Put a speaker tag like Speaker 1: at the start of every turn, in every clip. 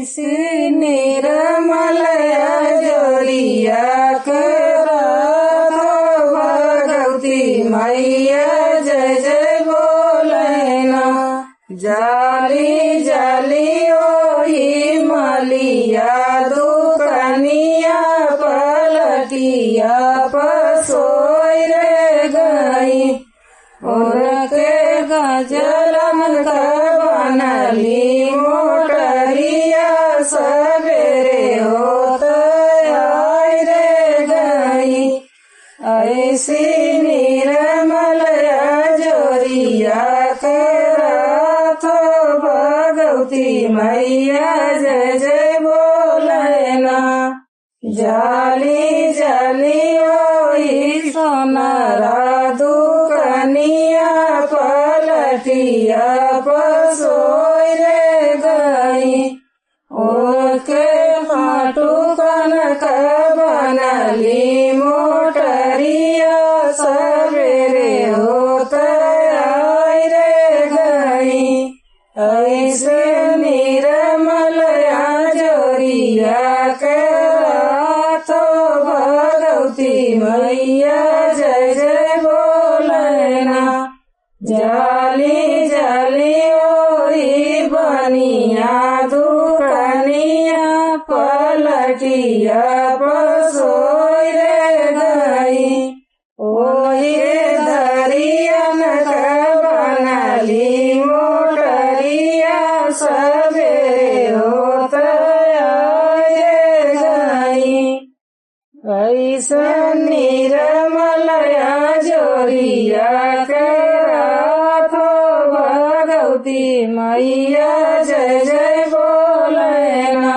Speaker 1: ऐसी निर्मल जोरिया करत भगवती मैया जय जय बोलैना। जाली जाली ओही मलिया दुकनिया पलटिया पसोई रे गई। उनके गजलन का बनली मोटरिया सवेरे होत आई रे गई। ऐसी निर्मल जोरिया करत भगवती मैया जय जय बोलैना। जाली जाली ओही सोनारा दुकनिया पलटिया पसोई रे गई। ओके फाटू कनक बनली मोटरिया सवेरे होत आई रे गई। ऐसे निर्मल जोरिया करत भगवती मैया जय जय बोलैना। जाली जाली ओही बनिया दुकनिया पलटिया पसोई रे गई। ओही दरियन का बनली मोटरिया सवेरे होत आई रे गई। ऐसा निर्मल जोरिया करत भगवती मैया जय जय बोलैना।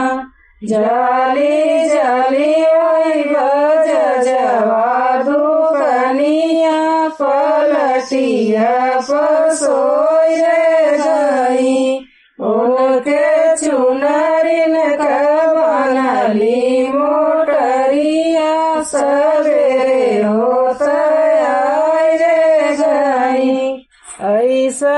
Speaker 1: जाली जाली ओही बजवा दुकनिया पलटिया पसोई रे गई। उनके चुनरिन का बनली मोटरिया सवेरे होत आई रे गई। ऐसा